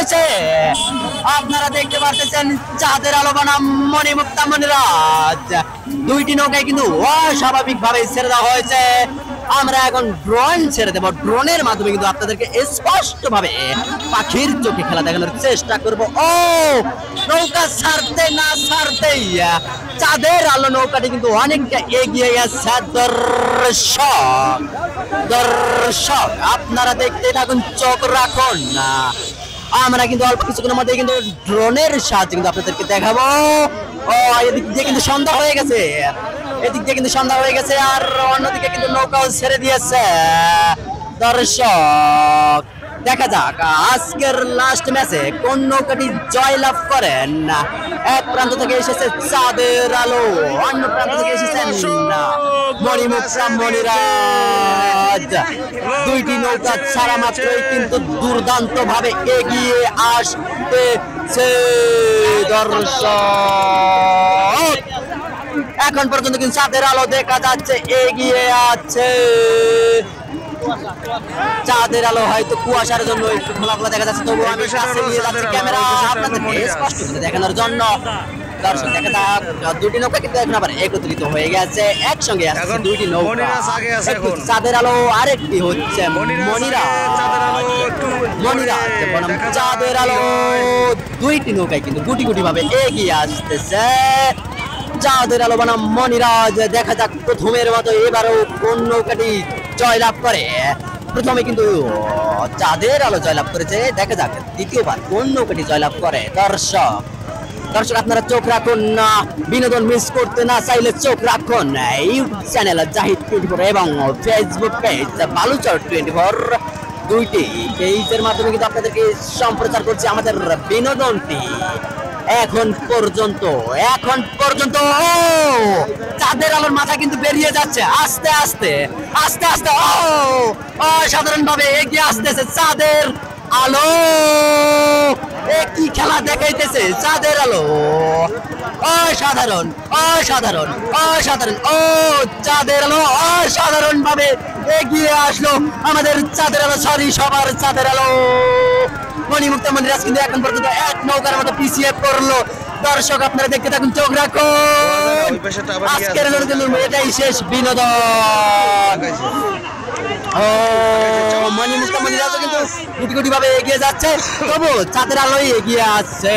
হয়েছে। আপনারা দেখতে পাচ্ছেন চাঁদের আলো বনাম মণিমুক্তা মণিরাজ, দুইটি নৌকায় কিন্তু অস্বাভাবিক ভাবে ছেড়ে দেওয়া হয়েছে। আমরা এখন ড্রোন ছেড়ে দেবো, ড্রোনের মাধ্যমে কিন্তু আপনাদেরকে স্পষ্ট ভাবে পাখির চোখে খেলা দেখানোর চেষ্টা করব। ও নৌকা ছাড়তে না ছাড়তেই চাঁদের আলো নৌকাটি কিন্তু অনেকটা এগিয়ে গেছে। দর্শক আপনারা দেখতে থাকুন, চোখ রাখুন না। আমরা কিন্তু অল্প কিছুক্ষণের মধ্যে কিন্তু ড্রোনের সাহায্যে কিন্তু আপনাদেরকে দেখাবো। ও এদিক দিয়ে কিন্তু সন্ধ্যা হয়ে গেছে, এদিক দিয়ে কিন্তু সন্ধ্যা হয়ে গেছে, আর অন্যদিকে কিন্তু নৌকাও ছেড়ে দিয়েছে। দর্শক দেখা যাক আজকের লাস্ট ম্যাচে কোন নৌকাটি জয়লাভ করেন। এক প্রান্ত থেকে এসেছে চাঁদের আলো, অন্য প্রান্ত থেকে এসেছেন মণিমুক্তা মণিরাজ। দুইটি নৌকা ছাড়া মাত্রই কিন্তু দুর্দান্ত ভাবে এগিয়ে আসতেছে। দর্শক এখন পর্যন্ত কিন্তু চাঁদের আলো দেখা যাচ্ছে এগিয়ে আছে। চাঁদের আলো হয়তো কুয়াশার জন্য একটু খোলা খোলা দেখা যাচ্ছে, তবুও আমি কাছে নিয়ে যাচ্ছি ক্যামেরা আপনাদেরকে স্পষ্ট করে দেখানোর জন্য। দর্শক দেখা যাক দুটি নৌকা কিন্তু এখন আবার একত্রিত হয়ে গেছে, একসঙ্গে আসছে দুইটি নৌকা। চাঁদের আলো আরেকটি হচ্ছে মণিরাজ বনাম চাঁদের আলো। দুইটি নৌকায় কিন্তু গুটি গুটি ভাবে এগিয়ে আসতেছে। চাঁদের আলো বনাম মণিরাজ, দেখা যাক প্রথমের মতো এবারও কোন নৌকাটি জয়লাভ করে। প্রথমে কিন্তু চাঁদের আলো জয়লাভ করেছে, দেখা যাক দ্বিতীয়বার কোন নৌকাটি জয়লাভ করে। দর্শক আপনারা চোখ রাখুন না, বিনোদন মিস করতে না চাইলে চোখ রাখুন ইউটিউব চ্যানেল জাহিদ 24 এবং ফেসবুক পেজ বালুচর 24। দুইটি পেজের মাধ্যমে কিন্তু আপনাদেরকে সম্প্রচার করছে আমাদের বিনোদনটি। এখন পর্যন্ত চাঁদের আলোর মাথা কিন্তু বেরিয়ে যাচ্ছে আস্তে আস্তে অসাধারণ ভাবে এগিয়ে আসতেছে চাঁদের আলো। কি খেলা দেখাইতেছে চাঁদের আলো, অসাধারণ। ও চাঁদের আলো অসাধারণ ভাবে এগিয়ে আসলো আমাদের চাঁদের আলো, সবার চাঁদের আলো। মণিমুক্তা মণিরাজ কিন্তু এখন পর্যন্ত এক নৌকার মতো পিছিয়ে পড়লো। দর্শক আপনারা দেখতে থাকুন, চোখ রাখুন, আজকের জন্য এটাই শেষ বিনোদন। মণিমুক্তা মণিরাজ কিন্তু গুটি গুটি ভাবে এগিয়ে যাচ্ছে, তবু চাঁদের আলোই এগিয়ে আসছে।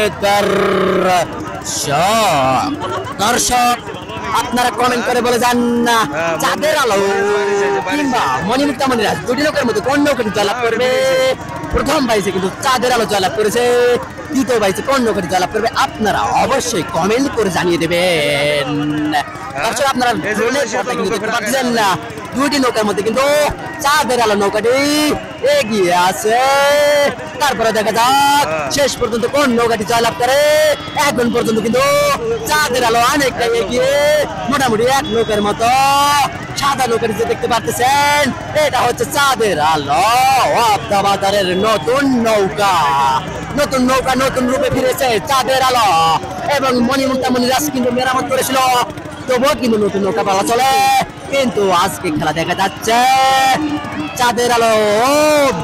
দর্শক আপনারা কমেন্ট করে বলে যান না চাঁদের আলো কিংবা মণিমুক্তা মণিরাজ দুটি নৌকার মধ্যে কোন নৌকাটি জয়লাভ করবে। প্রথম বাইসে কিন্তু চাঁদের আলো জয়লাভ করেছে, দ্বিতীয় বাইসে কোন নৌকাটি জয়লাভ করবে আপনারা অবশ্যই কমেন্ট করে জানিয়ে দেবেন। দর্শক আপনারা ড্রোনের পথে কিন্তু দেখতে পাচ্ছেন না, দুইটি নৌকার মধ্যে কিন্তু চাঁদের আলো নৌকাটি এগিয়ে আছে। তারপরে দেখা যাক শেষ পর্যন্ত কোন নৌকাটি জয়লাভ করে। এখন পর্যন্ত কিন্তু চাঁদের আলো অনেকটা এগিয়ে, মোটামুটি এক নৌকার মতো। সাদা নৌকাটি যে দেখতে পাচ্ছেন এটা হচ্ছে চাঁদের আলো আবদাবাজারের নতুন নৌকা নতুন রূপে ফিরেছে চাঁদের আলো। এবং মণিমুক্তা মণিরাজ কিন্তু মেরামত করেছিল, তবুও কিন্তু নতুন নৌকা পালা চলে। কিন্তু আজকে খেলা দেখা যাচ্ছে চাঁদের আলো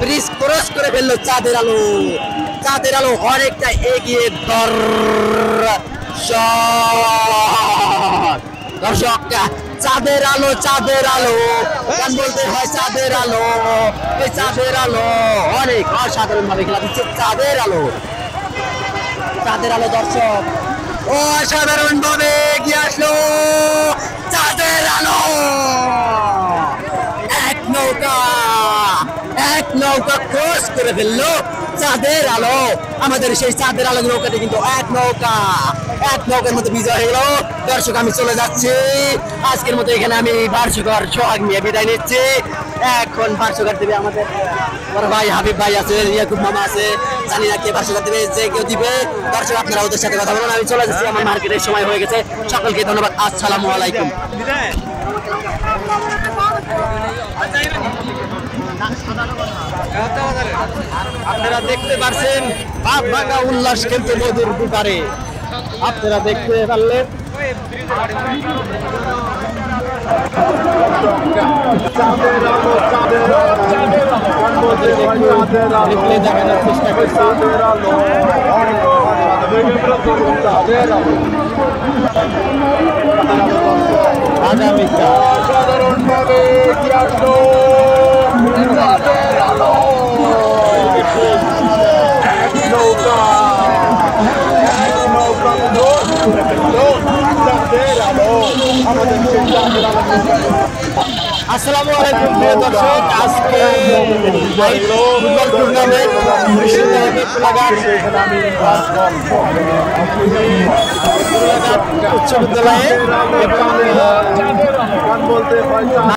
ব্রিজ ক্রস করে ফেললো চাঁদের আলো অনেকটা এগিয়ে। দর্শক চাঁদের আলো গান বলতে হয় চাঁদের আলো, এই চাঁদের আলো অনেক অসাধারণ ভাবে খেলা দিচ্ছে। চাঁদের আলো দর্শক অসাধারণ ভাবে এগিয়ে আসলো চাঁদের আলো। এক নৌকা ক্রস করে ফেললো চাঁদের আলো। আমাদের সেই চাঁদের আলো নৌকাটি কিন্তু এক নৌকার মতো বিজয় হয়ে গেল। দর্শক আমি চলে যাচ্ছি আজকের মতো, এখানে আমি ভার্সুকার সোহাগ নিয়ে বিদায় নিচ্ছি। এখন ভার্সুকার দেবে আমাদের বড় ভাই হাবিব ভাই আছে, ইয়াকুব মামা আছে, জানি না কে ভার্সুকার দেবে, যে কেউ দিবে। দর্শক আপনারা ওদের সাথে কথা বলুন, আমি চলে যাচ্ছি, আমার মার্কেটের সময় হয়ে গেছে। সকলকে ধন্যবাদ, আসসালামু আলাইকুম। আপনারা দেখতে পাচ্ছেন বাপ ভাঙা উল্লাস কিন্তু নদীর দুপারে, আপনারা দেখতে পারলেন। রিপ্লে দেখানোর চেষ্টা করছি। আগামীকাল সাধারণভাবে আসসালামু আলাইকুম প্রিয় দর্শক, আজকে ফুটবল টুর্নামেন্ট উচ্চ বিদ্যালয়ে